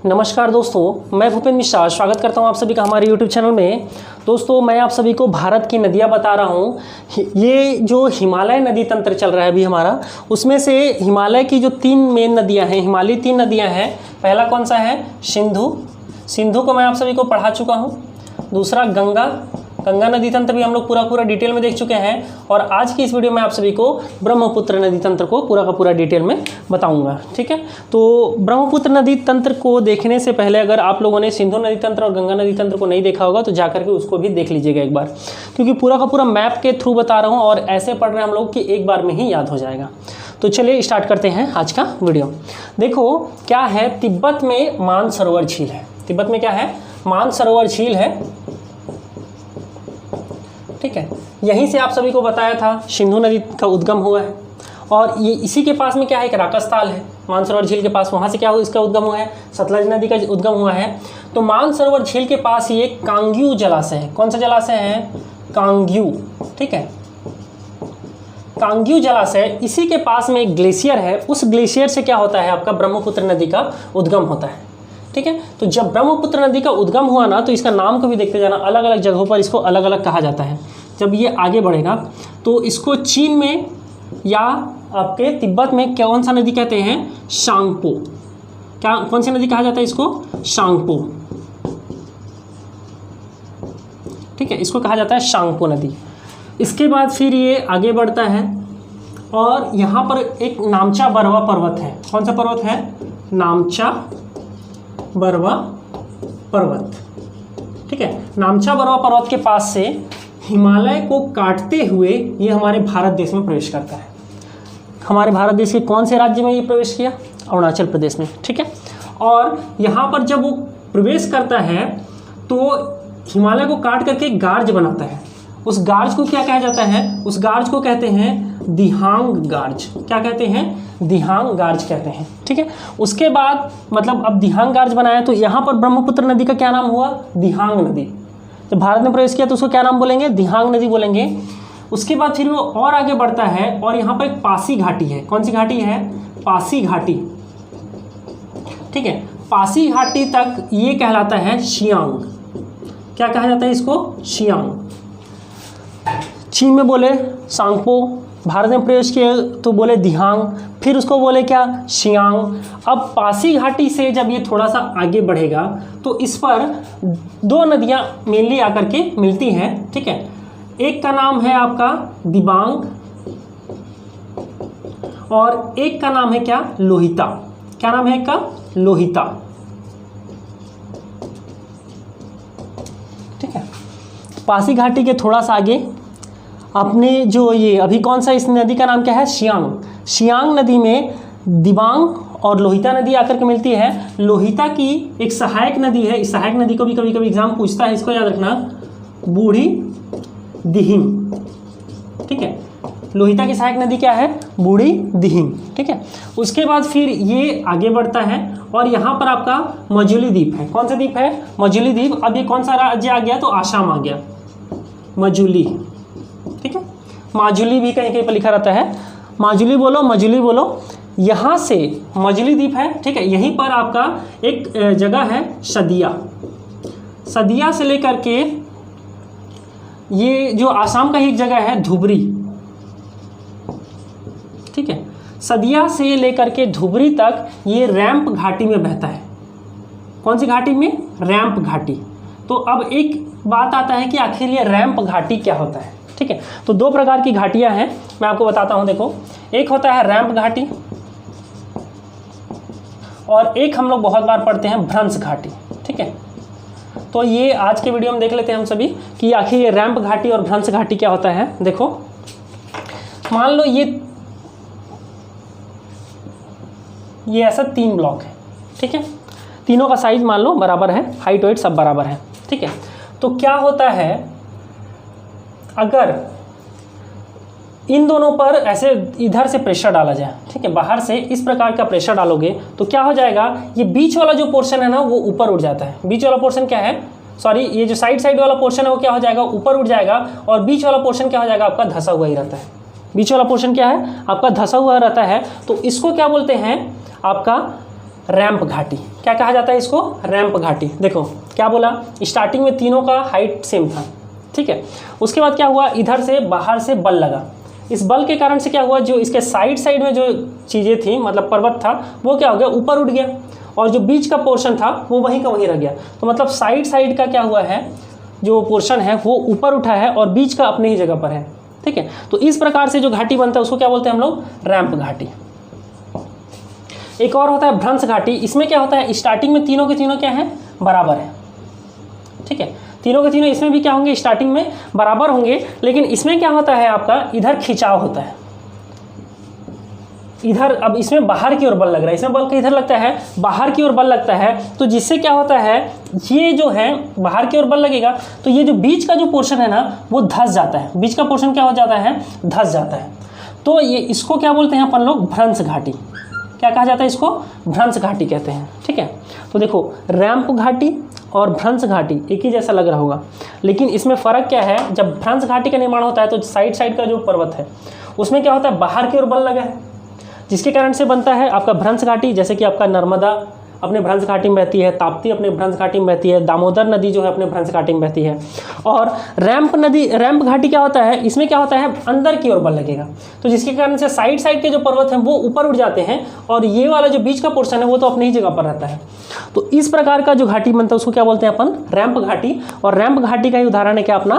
नमस्कार दोस्तों, मैं भूपेंद्र मिश्रा स्वागत करता हूं आप सभी का हमारे YouTube चैनल में। दोस्तों, मैं आप सभी को भारत की नदियां बता रहा हूं। ये जो हिमालय नदी तंत्र चल रहा है अभी हमारा, उसमें से हिमालय की जो 3 मेन नदियां हैं, हिमालयी 3 नदियां हैं। पहला कौन सा है? सिंधु को मैं आप सभी को पढ़ा चुका हूँ। दूसरा गंगा नदी तंत्र भी हम लोग पूरा डिटेल में देख चुके हैं। और आज की इस वीडियो में आप सभी को ब्रह्मपुत्र नदी तंत्र को पूरा डिटेल में बताऊंगा। ठीक है, तो ब्रह्मपुत्र नदी तंत्र को देखने से पहले अगर आप लोगों ने सिंधु नदी तंत्र और गंगा नदी तंत्र को नहीं देखा होगा तो जाकर के उसको भी देख लीजिएगा एक बार, क्योंकि पूरा मैप के थ्रू बता रहा हूँ और ऐसे पढ़ रहे हैं हम लोग कि एक बार में ही याद हो जाएगा। तो चलिए स्टार्ट करते हैं आज का वीडियो। देखो क्या है, तिब्बत में मानसरोवर झील है। तिब्बत में क्या है? मानसरोवर झील है। ठीक है, यहीं से आप सभी को बताया था सिंधु नदी का उद्गम हुआ है। और ये इसी के पास में क्या है, एक राकस्थाल है मानसरोवर झील के पास। वहाँ से क्या हुआ, इसका उद्गम हुआ है, सतलज नदी का उद्गम हुआ है। तो मानसरोवर झील के पास ये कांग्यू जलाशय है। कौन सा जलाशय है? कांग्यू। ठीक है, कांग्यू जलाशय, इसी के पास में एक ग्लेशियर है। उस ग्लेशियर से क्या होता है, आपका ब्रह्मपुत्र नदी का उद्गम होता है। ठीक है, तो जब ब्रह्मपुत्र नदी का उद्गम हुआ ना, तो इसका नाम को भी देखते जाना, अलग अलग जगहों पर इसको अलग अलग कहा जाता है। जब ये आगे बढ़ेगा तो इसको चीन में या आपके तिब्बत में कौन सा नदी कहते हैं? शांगपो। क्या, कौन सी नदी कहा जाता है इसको? शांगपो। ठीक है, इसको कहा जाता है शांगपो नदी। इसके बाद फिर ये आगे बढ़ता है और यहाँ पर एक नामचा बरवा पर्वत है। कौन सा पर्वत है? नामचा बरवा पर्वत। ठीक है, नामचा बरवा पर्वत के पास से हिमालय को काटते हुए ये हमारे भारत देश में प्रवेश करता है। हमारे भारत देश के कौन से राज्य में ये प्रवेश किया? अरुणाचल प्रदेश में। ठीक है, और यहाँ पर जब वो प्रवेश करता है तो हिमालय को काट करके एक गार्ज बनाता है। उस गार्ज को क्या कहा जाता है? उस गार्ज को कहते हैं दिहांग गार्ज। क्या कहते हैं? दिहांग गार्ज कहते हैं। ठीक है, उसके बाद मतलब अब दिहांग गार्ज बनाया तो यहाँ पर ब्रह्मपुत्र नदी का क्या नाम हुआ? दिहांग नदी। जब भारत में प्रवेश किया तो उसको क्या नाम बोलेंगे? दिहांग नदी बोलेंगे। उसके बाद फिर वो और आगे बढ़ता है और यहाँ पर एक पासी घाटी है। कौन सी घाटी है? पासी घाटी। ठीक है, पासी घाटी तक ये कहलाता है शियांग। क्या कहा जाता है इसको? शियांग। चीन में बोले सांगपो, भारत में प्रवेश किए तो बोले दिहांग, फिर उसको बोले क्या? शियांग। अब पासी घाटी से जब ये थोड़ा सा आगे बढ़ेगा तो इस पर 2 नदियां मेनली आकर के मिलती हैं। ठीक है, एक का नाम है आपका दिबांग और एक का नाम है क्या? लोहिता। क्या नाम है एक का? लोहिता। ठीक है, पासी घाटी के थोड़ा सा आगे अपने जो ये अभी कौन सा, इस नदी का नाम क्या है? शियांग। शियांग नदी में दिबांग और लोहिता नदी आकर के मिलती है। लोहिता की एक सहायक नदी है। इस सहायक नदी को भी कभी कभी एग्जाम पूछता है, इसको याद रखना, बूढ़ी दिहिंग। ठीक है, लोहिता की सहायक नदी क्या है? बूढ़ी दिहिंग। ठीक है, उसके बाद फिर ये आगे बढ़ता है और यहाँ पर आपका मजुली द्वीप है। कौन सा द्वीप है? मजुली द्वीप। अब ये कौन सा राज्य आ गया? तो आसाम आ गया, मजुली। ठीक है, माजुली भी कहीं कहीं पर लिखा रहता है। माजुली बोलो, मजुली बोलो। यहाँ से मजुली द्वीप है। ठीक है, यहीं पर आपका एक जगह है सदिया। सदिया से लेकर के ये जो आसाम का ही एक जगह है धुबरी। ठीक है, सदिया से लेकर के धुबरी तक ये रैंप घाटी में बहता है। कौन सी घाटी में? रैंप घाटी। तो अब एक बात आता है कि आखिर ये रैंप घाटी क्या होता है। ठीक है, तो 2 प्रकार की घाटियां हैं, मैं आपको बताता हूं। देखो, एक होता है रैंप घाटी और एक हम लोग बहुत बार पढ़ते हैं भ्रंश घाटी। ठीक है, तो ये आज के वीडियो में देख लेते हैं हम सभी कि आखिर ये रैंप घाटी और भ्रंश घाटी क्या होता है। देखो, मान लो ये ऐसा 3 ब्लॉक है। ठीक है, तीनों का साइज मान लो बराबर है, हाइट वेट सब बराबर है। ठीक है, तो क्या होता है अगर इन दोनों पर ऐसे इधर से प्रेशर डाला जाए। ठीक है, बाहर से इस प्रकार का प्रेशर डालोगे तो क्या हो जाएगा, ये बीच वाला जो पोर्शन है ना वो ऊपर उठ जाता है। बीच वाला पोर्शन क्या है? सॉरी, ये जो साइड वाला पोर्शन है वो क्या हो जाएगा? ऊपर उठ जाएगा। और बीच वाला पोर्शन क्या हो जाएगा? आपका धंसा हुआ ही रहता है। बीच वाला पोर्शन क्या है? आपका धंसा हुआ रहता है। तो इसको क्या बोलते हैं? आपका रैंप घाटी। क्या कहा जाता है इसको? रैंप घाटी। देखो क्या बोला, स्टार्टिंग में तीनों का हाइट सेम था, ठीक है। उसके बाद क्या हुआ, इधर से बाहर से बल लगा, इस बल के कारण से क्या हुआ, जो इसके साइड साइड में जो चीज़ें थी, मतलब पर्वत था, वो क्या हो गया, ऊपर उठ गया, और जो बीच का पोर्शन था वो वहीं का वहीं रह गया। तो मतलब साइड साइड का क्या हुआ है, जो पोर्शन है वो ऊपर उठा है और बीच का अपने ही जगह पर है, ठीक है। तो इस प्रकार से जो घाटी बनता है उसको क्या बोलते हैं हम लोग, रैंप घाटी। एक और होता है भ्रंश घाटी। इसमें क्या होता है, स्टार्टिंग में तीनों के तीनों क्या है, बराबर है, ठीक है। तीनों के तीनों इसमें भी क्या होंगे, स्टार्टिंग में बराबर होंगे, लेकिन इसमें क्या होता है आपका, इधर खिंचाव होता है, इधर, अब इसमें बाहर की ओर बल लग रहा है, इसमें बल इधर लगता है, बाहर की ओर बल लगता है, तो जिससे क्या होता है, ये जो है बाहर की ओर बल लगेगा तो ये जो बीच का जो पोर्शन है ना वो धंस जाता है, बीच का पोर्शन क्या हो जाता है, धंस जाता है। तो ये इसको क्या बोलते हैं अपन लोग, भ्रंश घाटी। क्या कहा जाता है इसको, भ्रंश घाटी कहते हैं, ठीक है। तो देखो रैंप घाटी और भ्रंश घाटी एक ही जैसा लग रहा होगा, लेकिन इसमें फ़र्क क्या है, जब भ्रंश घाटी का निर्माण होता है तो साइड साइड का जो पर्वत है उसमें क्या होता है, बाहर की ओर बल लगा है, जिसके कारण से बनता है आपका भ्रंश घाटी। जैसे कि आपका नर्मदा अपने भ्रंश घाटी में बहती है, ताप्ती अपने भ्रंश घाटी में बहती है, दामोदर नदी जो है अपने भ्रंश घाटी में बहती है। और रैंप घाटी क्या होता है, इसमें क्या होता है, अंदर की ओर बल लगेगा, तो जिसके कारण से साइड साइड के जो पर्वत हैं वो ऊपर उठ जाते हैं और ये वाला जो बीच का पोर्शन है वो तो अपनी ही जगह पर रहता है। तो इस प्रकार का जो घाटी बनता है उसको क्या बोलते हैं अपन, रैंप घाटी। और रैंप घाटी का ही उदाहरण है क्या, अपना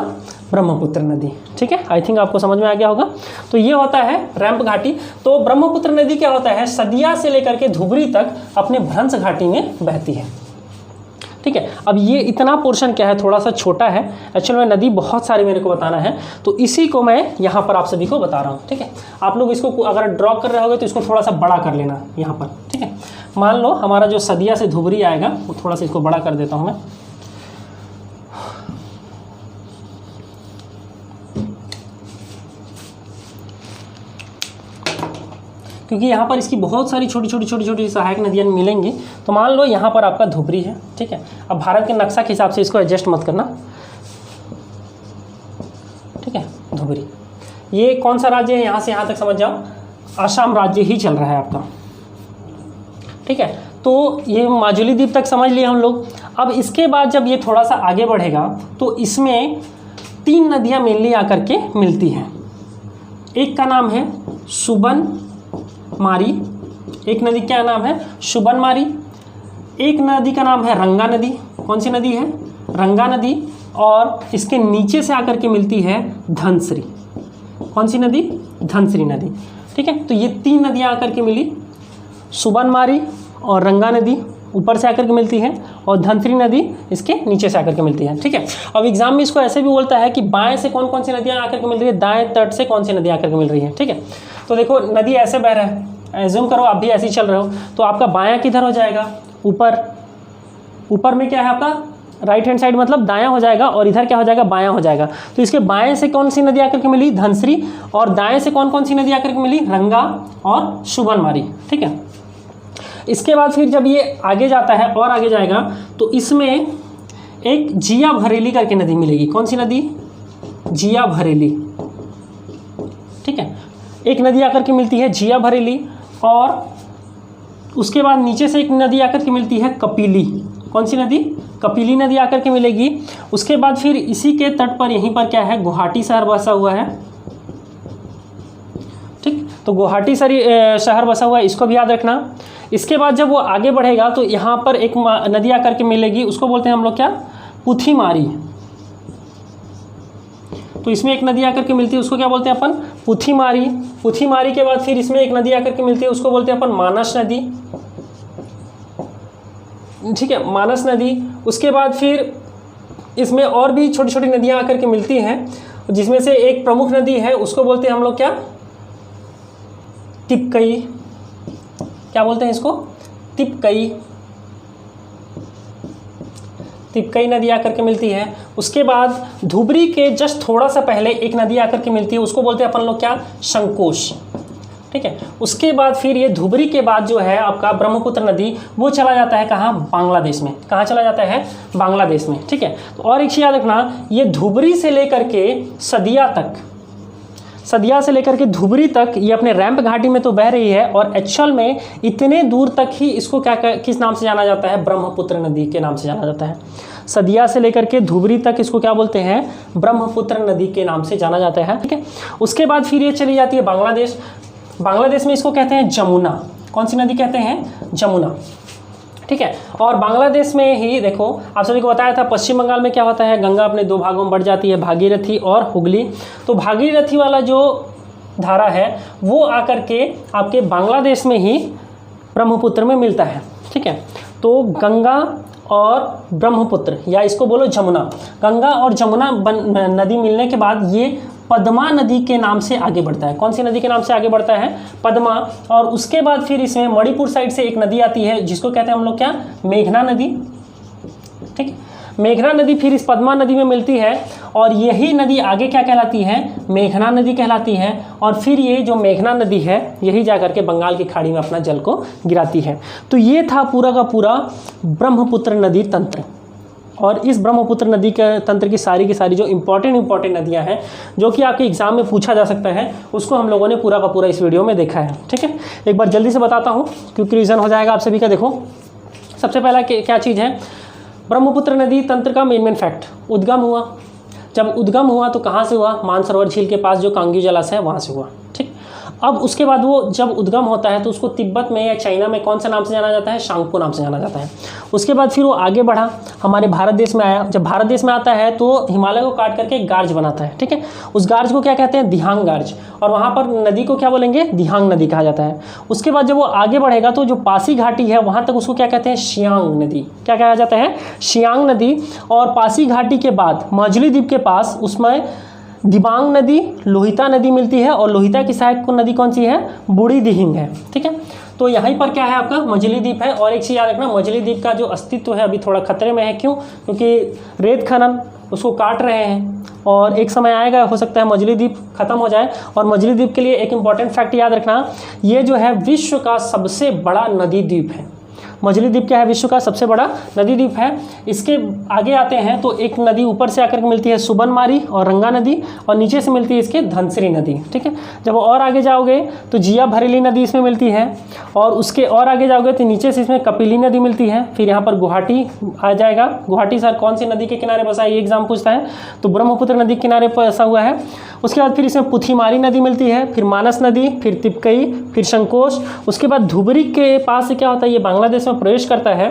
ब्रह्मपुत्र नदी, ठीक है। आई थिंक आपको समझ में आ गया होगा। तो ये होता है रैंप घाटी। तो ब्रह्मपुत्र नदी क्या होता है, सदिया से लेकर के धुबरी तक अपने भ्रंश घाटी में बहती है, ठीक है। अब ये इतना पोर्शन क्या है, थोड़ा सा छोटा है, एक्चुअल में नदी बहुत सारी मेरे को बताना है, तो इसी को मैं यहाँ पर आप सभी को बता रहा हूँ, ठीक है। आप लोग इसको अगर ड्रॉ कर रहे होगे तो इसको थोड़ा सा बड़ा कर लेना यहाँ पर, ठीक है। मान लो हमारा जो सदिया से धुबरी आएगा वो थोड़ा सा इसको बड़ा कर देता हूँ मैं, क्योंकि यहाँ पर इसकी बहुत सारी छोटी छोटी सहायक नदियाँ मिलेंगी। तो मान लो यहाँ पर आपका धुबरी है, ठीक है। अब भारत के नक्शा के हिसाब से इसको एडजस्ट मत करना, ठीक है। धुबरी ये कौन सा राज्य है, यहाँ से यहाँ तक समझ जाओ, असम राज्य ही चल रहा है आपका, ठीक है। तो ये माजुली द्वीप तक समझ लिए हम लोग। अब इसके बाद जब ये थोड़ा सा आगे बढ़ेगा तो इसमें 3 नदियाँ मेनली आकर के मिलती हैं। एक का नाम है सुबन मारी, एक नदी क्या नाम है, सुबन मारी। एक नदी का नाम है रंगा नदी। कौन सी नदी है, रंगा नदी। और इसके नीचे से आकर के मिलती है धनश्री। कौन सी नदी, धनश्री नदी, ठीक है। तो ये 3 नदियाँ आकर के मिली, सुबन मारी और रंगा नदी ऊपर से आकर के मिलती है और धनश्री नदी इसके नीचे से आकर के मिलती है, ठीक है। अब एग्जाम में इसको ऐसे भी बोलता है कि बाएं से कौन कौन सी नदियाँ आकर के मिल रही है, दाएं तट से कौन सी नदियाँ आकर के मिल रही है, ठीक है। तो देखो नदी ऐसे बह रहा है, एज्यूम करो आप भी ऐसे ही चल रहे हो, तो आपका बायां किधर हो जाएगा, ऊपर। ऊपर में क्या है आपका, राइट हैंड साइड मतलब दायां हो जाएगा, और इधर क्या हो जाएगा, बायां हो जाएगा। तो इसके बाएं से कौन सी नदी आकर के मिली, धनश्री, और दाएं से कौन कौन सी नदी आकर के मिली, रंगा और सुबनमारी, ठीक है। इसके बाद फिर जब ये आगे जाता है और आगे जाएगा तो इसमें एक जिया भरेली करके नदी मिलेगी। कौन सी नदी, जिया भरेली, ठीक है। एक नदी आकर के मिलती है जिया भरेली, और उसके बाद नीचे से एक नदी आकर के मिलती है कपिली। कौन सी नदी, कपिली नदी आकर के मिलेगी। उसके बाद फिर इसी के तट पर यहीं पर क्या है, गुवाहाटी शहर बसा हुआ है, ठीक। तो गुवाहाटी शहर बसा हुआ है, इसको भी याद रखना। इसके बाद जब वो आगे बढ़ेगा तो यहाँ पर एक नदी आकर के मिलेगी, उसको बोलते हैं हम लोग क्या, पुथीमारी। तो इसमें एक नदी आकर के मिलती है, उसको क्या बोलते हैं अपन, पुथीमारी। पुथीमारी के बाद फिर इसमें एक नदी आकर के मिलती है, उसको बोलते हैं अपन मानस नदी, ठीक है, मानस नदी। उसके बाद फिर इसमें और भी छोटी छोटी नदियाँ आकर के मिलती हैं, जिसमें से एक प्रमुख नदी है उसको बोलते हैं हम लोग क्या, तिपकई। क्या बोलते हैं इसको, तिपकई। तिपकई नदी आकर के मिलती है। उसके बाद धुबरी के जस्ट थोड़ा सा पहले एक नदी आकर के मिलती है, उसको बोलते हैं अपन लोग क्या, संकोश, ठीक है। उसके बाद फिर ये धुबरी के बाद जो है आपका ब्रह्मपुत्र नदी वो चला जाता है कहाँ, बांग्लादेश में। कहाँ चला जाता है, बांग्लादेश में, ठीक है। तो और एक चीज़ याद रखना, ये धुबरी से लेकर के सदिया तक, सदिया से लेकर के धुबरी तक ये अपने रैंप घाटी में तो बह रही है, और एक्चुअल में इतने दूर तक ही इसको किस नाम से जाना जाता है, ब्रह्मपुत्र नदी के नाम से जाना जाता है। सदिया से लेकर के धुबरी तक इसको क्या बोलते हैं, ब्रह्मपुत्र नदी के नाम से जाना जाता है। ठीक है, उसके बाद फिर ये चली जाती है बांग्लादेश। बांग्लादेश में इसको कहते हैं जमुना। कौन सी नदी कहते हैं, जमुना। ठीक है, और बांग्लादेश में ही देखो आप सभी को बताया था पश्चिम बंगाल में क्या होता है, गंगा अपने दो भागों में बढ़ जाती है, भागीरथी और हुगली। तो भागीरथी वाला जो धारा है वो आकर के आपके बांग्लादेश में ही ब्रह्मपुत्र में मिलता है। ठीक है, तो गंगा और ब्रह्मपुत्र, या इसको बोलो जमुना, गंगा और जमुना नदी मिलने के बाद ये पद्मा नदी के नाम से आगे बढ़ता है। कौन सी नदी के नाम से आगे बढ़ता है, पद्मा। और उसके बाद फिर इसमें मणिपुर साइड से एक नदी आती है जिसको कहते हैं हम लोग क्या, मेघना नदी। ठीक है, मेघना नदी फिर इस पद्मा नदी में मिलती है, और यही नदी आगे क्या कहलाती है, मेघना नदी कहलाती है। और फिर ये जो मेघना नदी है यही जाकर के बंगाल की खाड़ी में अपना जल को गिराती है। तो ये था पूरा का पूरा ब्रह्मपुत्र नदी तंत्र। और इस ब्रह्मपुत्र नदी के तंत्र की सारी जो इंपॉर्टेंट नदियां हैं जो कि आपके एग्जाम में पूछा जा सकता है, उसको हम लोगों ने पूरा का पूरा इस वीडियो में देखा है। ठीक है, एक बार जल्दी से बताता हूँ क्योंकि रीज़न हो जाएगा आप सभी का। देखो सबसे पहला क्या चीज़ है, ब्रह्मपुत्र नदी तंत्र का मेन फैक्ट, उद्गम हुआ। जब उद्गम हुआ तो कहाँ से हुआ, मानसरोवर झील के पास जो कांग्यू जलाशय है वहाँ से हुआ। ठीक, अब उसके बाद वो जब उद्गम होता है तो उसको तिब्बत में या चाइना में कौन सा नाम से जाना जाता है, शांगपो नाम से जाना जाता है। उसके बाद फिर वो आगे बढ़ा, हमारे भारत देश में आया। जब भारत देश में आता है तो हिमालय को काट करके गार्ज बनाता है। ठीक है, उस गार्ज को क्या कहते हैं, दिहांग गार्ज, और वहाँ पर नदी को क्या बोलेंगे, दिहांग नदी कहा जाता है। उसके बाद जब वो आगे बढ़ेगा तो जो पासी घाटी है वहाँ तक उसको क्या कहते हैं, शियांग नदी। क्या कहा जाता है, शियांग नदी। और पासी घाटी के बाद मजली द्वीप के पास उसमें दिबांग नदी, लोहिता नदी मिलती है, और लोहिता की सहायक नदी कौन सी है, बूढ़ी दिहिंग है। ठीक है, तो यहीं पर क्या है आपका मजली द्वीप है। और एक चीज़ याद रखना, मजली द्वीप का जो अस्तित्व है अभी थोड़ा खतरे में है। क्यों, क्योंकि रेत खनन उसको काट रहे हैं, और एक समय आएगा हो सकता है मजली द्वीप खत्म हो जाए। और मजली द्वीप के लिए एक इंपॉर्टेंट फैक्ट याद रखना, ये जो है विश्व का सबसे बड़ा नदी द्वीप है। मजली द्वीप क्या है, विश्व का सबसे बड़ा नदी द्वीप है। इसके आगे आते हैं तो एक नदी ऊपर से आकर मिलती है सुबनमारी और रंगा नदी, और नीचे से मिलती है इसके धनसिरी नदी। ठीक है, जब और आगे जाओगे तो जिया भरेली नदी इसमें मिलती है, और उसके और आगे जाओगे तो नीचे से इसमें कपिली नदी मिलती है। फिर यहाँ पर गुवाहाटी आ जाएगा। गुवाहाटी सर कौन सी नदी के किनारे बसा है, ये एग्जाम पूछता है, तो ब्रह्मपुत्र नदी के किनारे पर बसा हुआ है। उसके बाद फिर इसमें पुथीमारी नदी मिलती है, फिर मानस नदी, फिर तिपकई, फिर शंकोश। उसके बाद धुबरी के पास से क्या होता है, ये बांग्लादेश में प्रवेश करता है,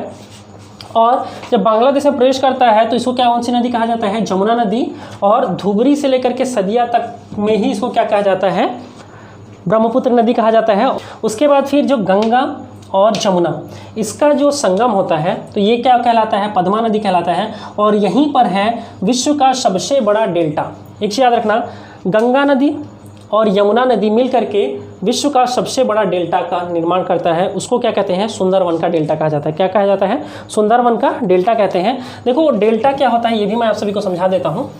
और जब बांग्लादेश में प्रवेश करता है तो इसको क्या, कौन सी नदी कहा जाता है, जमुना नदी। और धुबरी से लेकर के सदिया तक में ही इसको क्या कहा जाता है, ब्रह्मपुत्र नदी कहा जाता है। उसके बाद फिर जो गंगा और जमुना इसका जो संगम होता है तो ये क्या कहलाता है, पद्मा नदी कहलाता है। और यहीं पर है विश्व का सबसे बड़ा डेल्टा। एक चीज़ याद रखना, गंगा नदी और यमुना नदी मिल करके विश्व का सबसे बड़ा डेल्टा का निर्माण करता है। उसको क्या कहते हैं, सुंदरवन का डेल्टा कहा जाता है। क्या कहा जाता है, सुंदरवन का डेल्टा कहते हैं। देखो डेल्टा क्या होता है ये भी मैं आप सभी को समझा देता हूँ।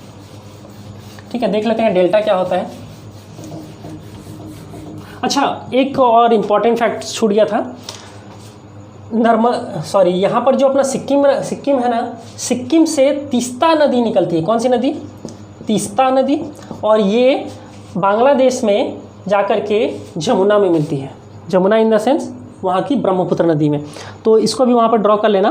ठीक है, देख लेते हैं डेल्टा क्या होता है। अच्छा, एक और इम्पॉर्टेंट फैक्ट छूट गया था, यहाँ पर जो अपना सिक्किम है ना, सिक्किम से तीस्ता नदी निकलती है। कौन सी नदी, तीस्ता नदी। और ये बांग्लादेश में जाकर के जमुना में मिलती है। जमुना इन द सेंस वहाँ की ब्रह्मपुत्र नदी में। तो इसको भी वहाँ पर ड्रॉ कर लेना।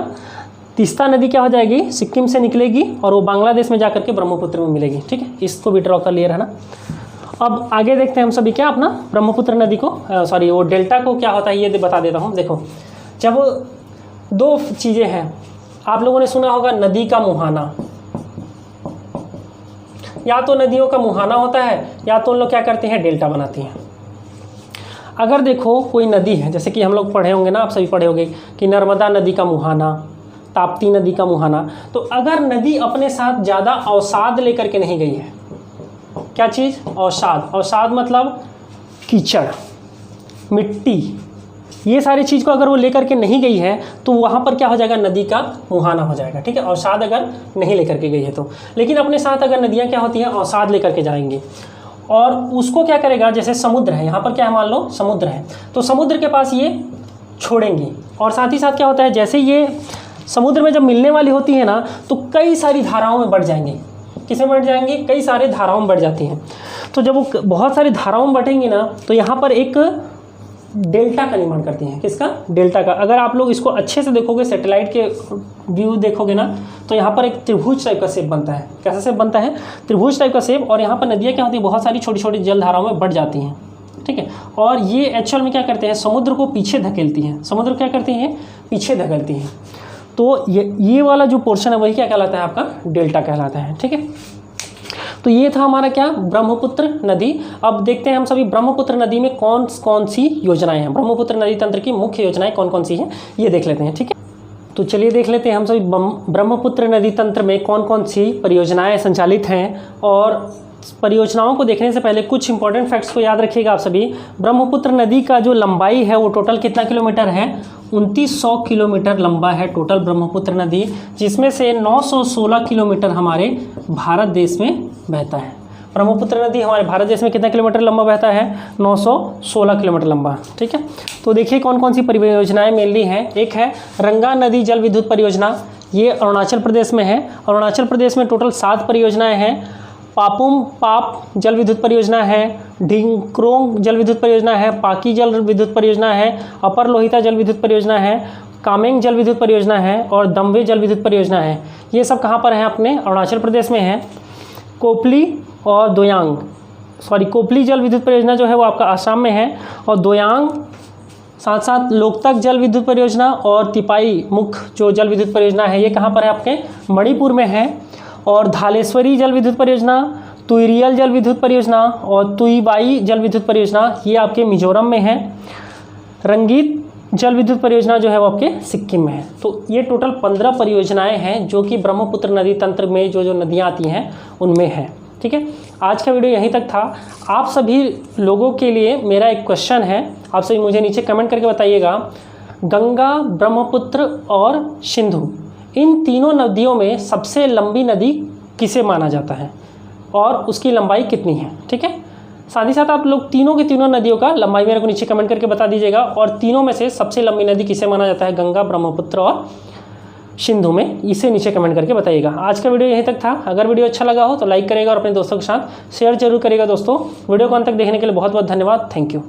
तीस्ता नदी क्या हो जाएगी, सिक्किम से निकलेगी और वो बांग्लादेश में जाकर के ब्रह्मपुत्र में मिलेगी। ठीक है, इसको भी ड्रॉ कर लिए रहना। अब आगे देखते हैं हम सभी क्या अपना ब्रह्मपुत्र नदी को, वो डेल्टा को क्या होता है ये बता देता हूँ। देखो, जब दो चीज़ें हैं, आप लोगों ने सुना होगा नदी का मुहाना, या तो नदियों का मुहाना होता है या तो उन लोग क्या करते हैं, डेल्टा बनाती हैं। अगर देखो कोई नदी है, जैसे कि हम लोग पढ़े होंगे ना, आप सभी पढ़े होंगे कि नर्मदा नदी का मुहाना, ताप्ती नदी का मुहाना। तो अगर नदी अपने साथ ज़्यादा अवसाद लेकर के नहीं गई है, क्या चीज़, अवसाद। अवसाद मतलब कीचड़, मिट्टी, ये सारी चीज़ को अगर वो लेकर के नहीं गई है तो वहाँ पर क्या हो जाएगा, नदी का मुहाना हो जाएगा। ठीक है, अवसाद अगर नहीं लेकर के गई है तो। लेकिन अपने साथ अगर नदियाँ क्या होती हैं, अवसाद लेकर के जाएंगी, और उसको क्या करेगा, जैसे समुद्र है, यहाँ पर क्या मान लो समुद्र है, तो समुद्र के पास ये छोड़ेंगी। और साथ ही साथ क्या होता है, जैसे ये समुद्र में जब मिलने वाली होती है ना तो कई सारी धाराओं में बढ़ जाएंगी। किस में बढ़ जाएंगी, कई सारे धाराओं में बढ़ जाती हैं। तो जब वो बहुत सारी धाराओं में बढ़ेंगी ना तो यहाँ पर एक डेल्टा का निर्माण करती हैं। किसका, डेल्टा का। अगर आप लोग इसको अच्छे से देखोगे, सैटेलाइट के व्यू देखोगे ना तो यहाँ पर एक त्रिभुज टाइप का शेप बनता है। कैसा शेप बनता है, त्रिभुज टाइप का शेप। और यहाँ पर नदियाँ क्या होती है, बहुत सारी छोटी छोटी जल धाराओं में बढ़ जाती हैं, ठीक है। और ये एक्चुअल में क्या करते हैं, समुद्र को पीछे धकेलती हैं। समुद्र क्या करती हैं, पीछे धकेलती हैं। तो ये वाला जो पोर्शन है वही क्या कहलाता है, आपका डेल्टा कहलाता है, ठीक है। तो ये था हमारा क्या, ब्रह्मपुत्र नदी। अब देखते हैं हम सभी ब्रह्मपुत्र नदी में कौन कौन सी योजनाएं हैं, ब्रह्मपुत्र नदी तंत्र की मुख्य योजनाएं कौन कौन सी हैं, ये देख लेते हैं, ठीक है। तो चलिए देख लेते हैं हम सभी ब्रह्मपुत्र नदी तंत्र में कौन कौन सी परियोजनाएं संचालित हैं। और परियोजनाओं को देखने से पहले कुछ इंपॉर्टेंट फैक्ट्स को याद रखिएगा आप सभी। ब्रह्मपुत्र नदी का जो लंबाई है वो टोटल कितना किलोमीटर है, 2900 किलोमीटर लंबा है टोटल ब्रह्मपुत्र नदी, जिसमें से 916 किलोमीटर हमारे भारत देश में बहता है। ब्रह्मपुत्र नदी हमारे भारत देश में कितना किलोमीटर लंबा बहता है, 916 किलोमीटर लंबा, ठीक है। तो देखिए कौन कौन सी परियोजनाएं मेनली हैं। एक है रंगा नदी जल विद्युत परियोजना, ये अरुणाचल प्रदेश में है। अरुणाचल प्रदेश में टोटल 7 परियोजनाएं हैं। पापुम पाप जल विद्युत परियोजना है, ढिंक्रोंग जल विद्युत परियोजना है, पाकी जल विद्युत परियोजना है, अपर लोहिता जल विद्युत परियोजना है, कामेंग जल विद्युत परियोजना है और दम्वे जल विद्युत परियोजना है। ये सब कहाँ पर हैं, अपने अरुणाचल प्रदेश में है। कोपली और दोयांग, कोपली जल विद्युत परियोजना जो है वो आपका आसाम में है, और दोयांग साथ साथ लोकतक जल विद्युत परियोजना और तिपाई मुख जो जल विद्युत परियोजना है ये कहाँ पर है, आपके मणिपुर में है। और धालेश्वरी जल विद्युत परियोजना, तुइरियल जल विद्युत परियोजना और तुईबाई जल विद्युत परियोजना ये आपके मिजोरम में है। रंगीत जल विद्युत परियोजना जो है वो आपके सिक्किम में है। तो ये टोटल 15 परियोजनाएं हैं जो कि ब्रह्मपुत्र नदी तंत्र में जो नदियाँ आती हैं उनमें है, ठीक है। आज का वीडियो यहीं तक था। आप सभी लोगों के लिए मेरा एक क्वेश्चन है, आप सभी मुझे नीचे कमेंट करके बताइएगा, गंगा, ब्रह्मपुत्र और सिंधु इन तीनों नदियों में सबसे लंबी नदी किसे माना जाता है और उसकी लंबाई कितनी है, ठीक है। साथ ही साथ आप लोग तीनों की तीनों नदियों का लंबाई मेरे को नीचे कमेंट करके बता दीजिएगा, और तीनों में से सबसे लंबी नदी किसे माना जाता है, गंगा, ब्रह्मपुत्र और सिंधु में, इसे नीचे कमेंट करके बताइएगा। आज का वीडियो यहीं तक था। अगर वीडियो अच्छा लगा हो तो लाइक करेगा और अपने दोस्तों के साथ शेयर जरूर करेगा। दोस्तों वीडियो को अंत तक देखने के लिए बहुत बहुत धन्यवाद। Thank you.